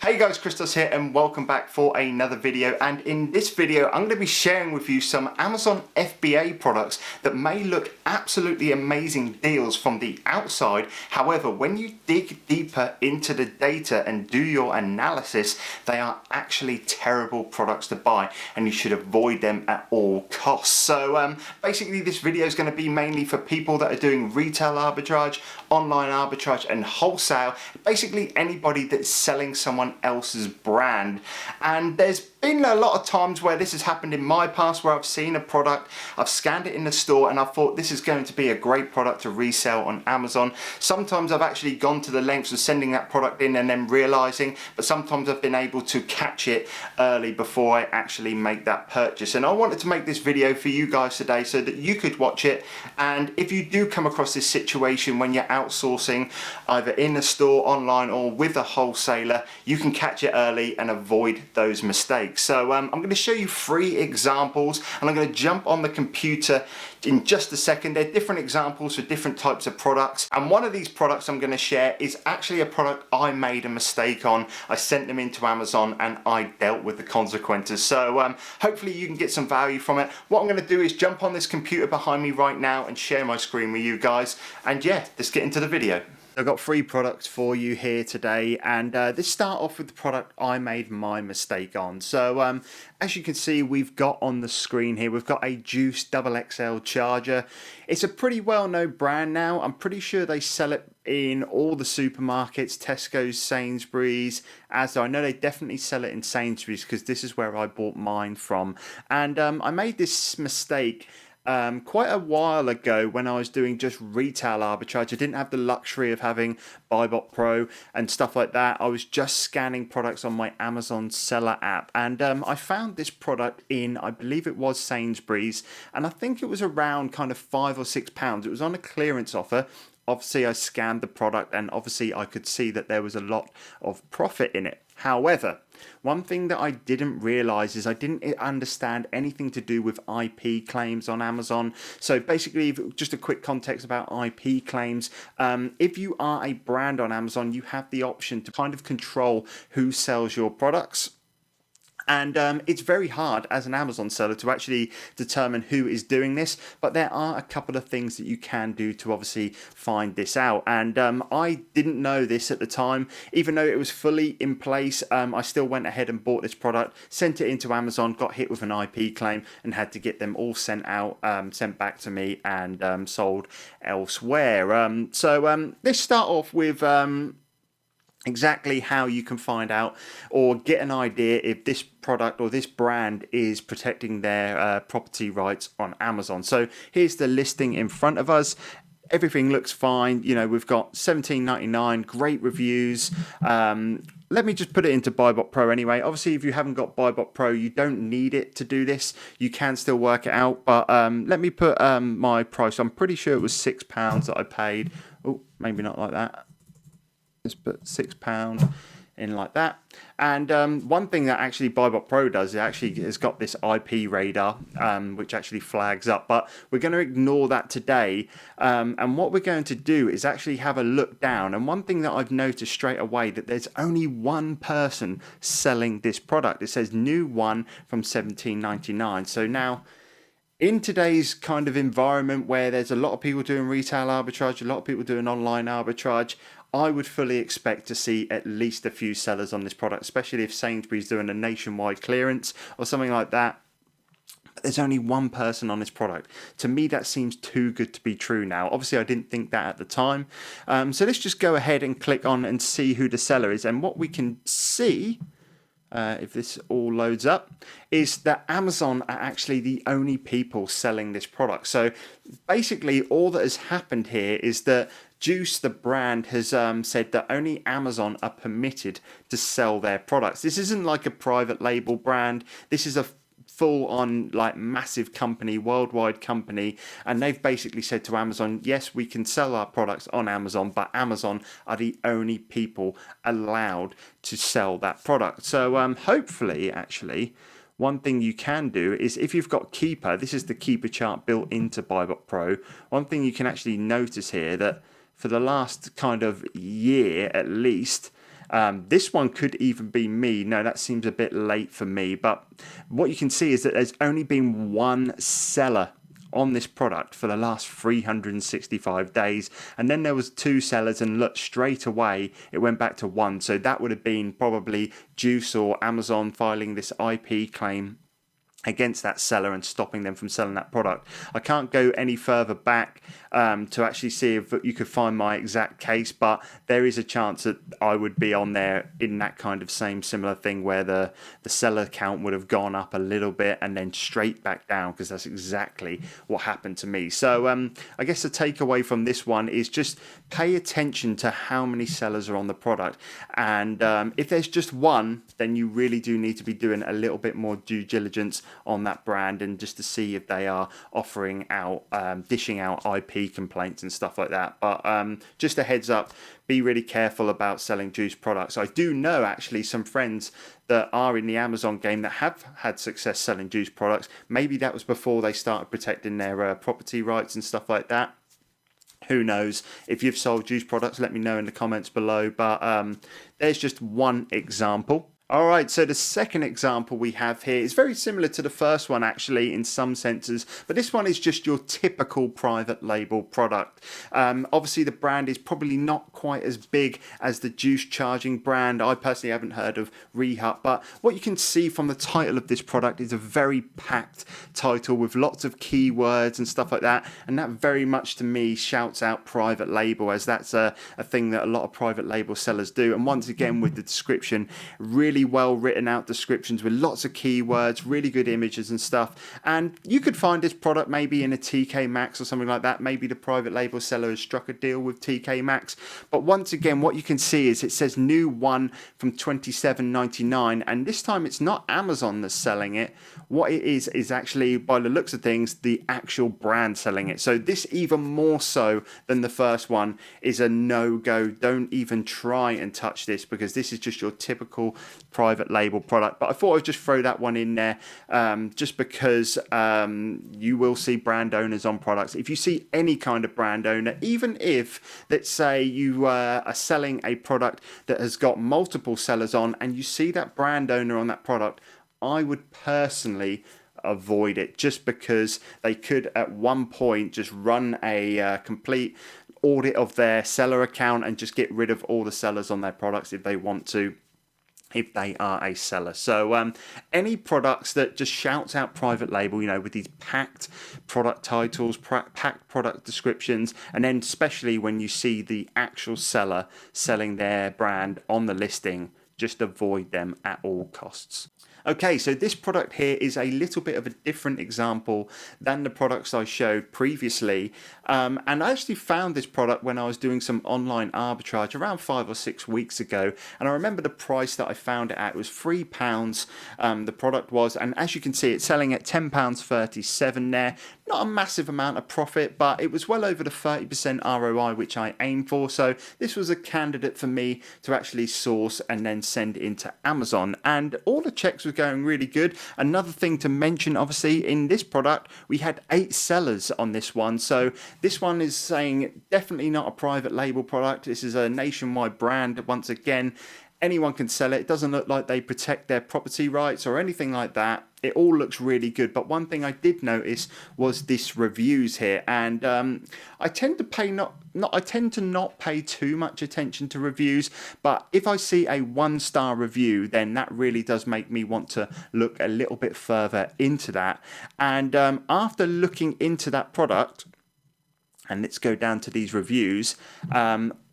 Hey guys, Christos here and welcome back for another video. And in this video I'm going to be sharing with you some Amazon FBA products that may look absolutely amazing deals from the outside. However, when you dig deeper into the data and do your analysis, they are actually terrible products to buy and you should avoid them at all costs. So basically this video is going to be mainly for people that are doing retail arbitrage, online arbitrage and wholesale. Basically anybody that's selling someone else's brand. And there's been a lot of times where this has happened in my past where I've seen a product, I've scanned it in the store and I thought this is going to be a great product to resell on Amazon. Sometimes I've actually gone to the lengths of sending that product in and then realizing, but sometimes I've been able to catch it early before I actually make that purchase. And I wanted to make this video for you guys today so that you could watch it, and if you do come across this situation when you're outsourcing either in the store, online or with a wholesaler, you can catch it early and avoid those mistakes. So I'm going to show you 3 examples and I'm going to jump on the computer in just a second. They're different examples for different types of products, and one of these products I'm going to share is actually a product I made a mistake on. I sent them into Amazon and I dealt with the consequences. So hopefully you can get some value from it. What I'm going to do is jump on this computer behind me right now and share my screen with you guys, and yeah, let's get into the video. I've got 3 products for you here today, and let's start off with the product I made my mistake on. So as you can see, we've got on the screen here, we've got a Juice XXL charger. It's a pretty well-known brand now. I'm pretty sure they sell it in all the supermarkets, Tesco's, Sainsbury's, Asda. I know they definitely sell it in Sainsbury's because this is where I bought mine from. And I made this mistake quite a while ago when I was doing just retail arbitrage. I didn't have the luxury of having BuyBot Pro and stuff like that. I was just scanning products on my Amazon seller app, and I found this product in, I believe it was Sainsbury's, and I think it was around kind of £5 or £6. It was on a clearance offer. Obviously I scanned the product and obviously I could see that there was a lot of profit in it. However, one thing that I didn't realize is I didn't understand anything to do with IP claims on Amazon. So basically, just a quick context about IP claims. If you are a brand on Amazon, you have the option to kind of control who sells your products. And it's very hard as an Amazon seller to actually determine who is doing this, but there are a couple of things that you can do to obviously find this out. And I didn't know this at the time, even though it was fully in place. I still went ahead and bought this product, sent it into Amazon, got hit with an IP claim, and had to get them all sent out, sent back to me, and sold elsewhere. So let's start off with exactly how you can find out or get an idea if this product or this brand is protecting their property rights on Amazon. So here's the listing in front of us. Everything looks fine. You know, we've got $17.99, great reviews. Let me just put it into BuyBot Pro anyway. Obviously, if you haven't got BuyBot Pro, you don't need it to do this. You can still work it out, but let me put my price. I'm pretty sure it was £6 that I paid. Oh, maybe not like that. Just put £6 in like that. And one thing that actually BuyBot Pro does, it actually has got this IP radar, which actually flags up, but we're going to ignore that today. And what we're going to do is actually have a look down. And one thing that I've noticed straight away, that there's only one person selling this product. It says new one from $17.99. So now, in today's kind of environment where there's a lot of people doing retail arbitrage, a lot of people doing online arbitrage, I would fully expect to see at least a few sellers on this product, especially if Sainsbury's doing a nationwide clearance or something like that. But there's only one person on this product. To me, that seems too good to be true now. Obviously, I didn't think that at the time. So let's just go ahead and click on and see who the seller is. And what we can see, if this all loads up, is that Amazon are actually the only people selling this product. So basically all that has happened here is that Juice, the brand, has said that only Amazon are permitted to sell their products. This isn't like a private label brand. This is a full-on like massive company, worldwide company, and they've basically said to Amazon, yes, we can sell our products on Amazon, but Amazon are the only people allowed to sell that product. So hopefully, actually, one thing you can do is, if you've got Keeper, this is the Keeper chart built into BuyBot Pro, one thing you can actually notice here, that for the last kind of year at least, This one could even be me. No, that seems a bit late for me. But what you can see is that there's only been one seller on this product for the last 365 days, and then there was 2 sellers, and look, straight away it went back to 1. So that would have been probably Juice or Amazon filing this IP claim against that seller and stopping them from selling that product. I can't go any further back to actually see if you could find my exact case, but there is a chance that I would be on there in that kind of same similar thing where the seller count would have gone up a little bit and then straight back down, because that's exactly what happened to me. So I guess the takeaway from this one is just pay attention to how many sellers are on the product, and if there's just one, then you really do need to be doing a little bit more due diligence on that brand, and just to see if they are offering out, dishing out IP complaints and stuff like that. But just a heads up, be really careful about selling juice products. I do know actually some friends that are in the Amazon game that have had success selling juice products. Maybe that was before they started protecting their property rights and stuff like that. Who knows? If you've sold juice products, let me know in the comments below. But there's just one example. All right, so the second example we have here is very similar to the first one actually in some senses, but this one is just your typical private label product. Obviously the brand is probably not quite as big as the juice charging brand. I personally haven't heard of Rehut, but what you can see from the title of this product is a very packed title with lots of keywords and stuff like that, and that very much to me shouts out private label, as that's a thing that a lot of private label sellers do. And once again with the description, really well written out descriptions with lots of keywords, really good images and stuff. And you could find this product maybe in a TK Maxx or something like that. Maybe the private label seller has struck a deal with TK Maxx. But once again, what you can see is it says new one from $27.99, and this time it's not Amazon that's selling it. What it is actually, by the looks of things, the actual brand selling it. So this, even more so than the first one, is a no-go. Don't even try and touch this, because this is just your typical private label product. But I thought I'd just throw that one in there, just because you will see brand owners on products. If you see any kind of brand owner, even if, let's say, you are selling a product that has got multiple sellers on, and you see that brand owner on that product, I would personally avoid it, just because they could at one point just run a complete audit of their seller account and just get rid of all the sellers on their products if they want to, if they are a seller. So any products that just shouts out private label, you know, with these packed product titles, packed product descriptions, and then especially when you see the actual seller selling their brand on the listing, just avoid them at all costs. Okay, so this product here is a little bit of a different example than the products I showed previously. And I actually found this product when I was doing some online arbitrage around 5 or 6 weeks ago. And I remember the price that I found it at. It was £3. The product was, and as you can see, it's selling at £10.37 there. Not a massive amount of profit, but it was well over the 30% ROI, which I aim for. So this was a candidate for me to actually source and then send into Amazon. And all the checks were going really good. Another thing to mention, obviously, in this product, we had 8 sellers on this one. So this one is saying definitely not a private label product. This is a nationwide brand. Once again, anyone can sell it. It doesn't look like they protect their property rights or anything like that. It all looks really good. But one thing I did notice was this reviews here, and I tend to not pay too much attention to reviews. But if I see a 1-star review, then that really does make me want to look a little bit further into that. And after looking into that product, and let's go down to these reviews.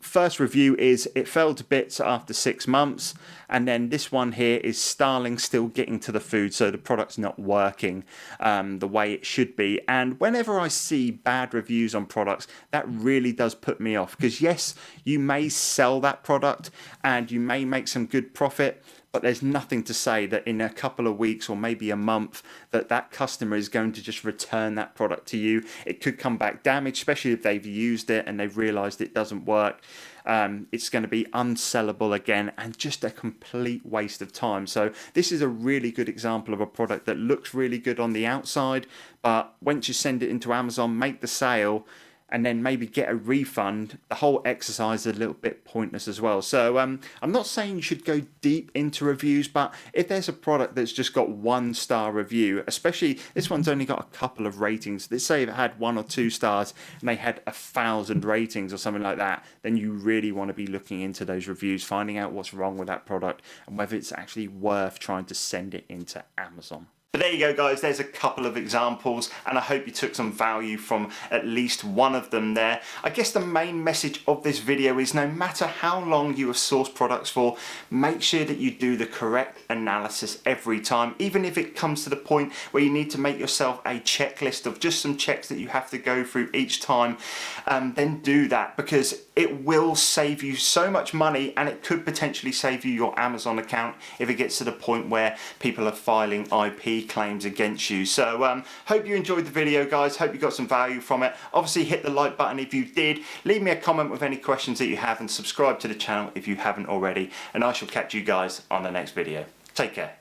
First review is it fell to bits after 6 months, and then this one here is Starling still getting to the food, so the product's not working the way it should be. And whenever I see bad reviews on products, that really does put me off, because yes, you may sell that product and you may make some good profit, but there's nothing to say that in a couple of weeks or maybe a month that customer is going to just return that product to you. It could come back damaged, especially if they've used it and they've realized it doesn't work. It's going to be unsellable again, and just a complete waste of time. So this is a really good example of a product that looks really good on the outside, but once you send it into Amazon, make the sale, and then maybe get a refund, the whole exercise is a little bit pointless as well. So I'm not saying you should go deep into reviews, but if there's a product that's just got 1-star review, especially this one's only got a couple of ratings, let's say if it had 1 or 2 stars and they had 1,000 ratings or something like that, then you really want to be looking into those reviews, finding out what's wrong with that product and whether it's actually worth trying to send it into Amazon. But there you go, guys, there's a couple of examples, and I hope you took some value from at least one of them there. I guess the main message of this video is no matter how long you have sourced products for, make sure that you do the correct analysis every time, even if it comes to the point where you need to make yourself a checklist of just some checks that you have to go through each time. Then do that, because it will save you so much money, and it could potentially save you your Amazon account if it gets to the point where people are filing IP claims against you. So hope you enjoyed the video, guys. Hope you got some value from it. Obviously hit the like button if you did, leave me a comment with any questions that you have, and subscribe to the channel if you haven't already, and I shall catch you guys on the next video. Take care.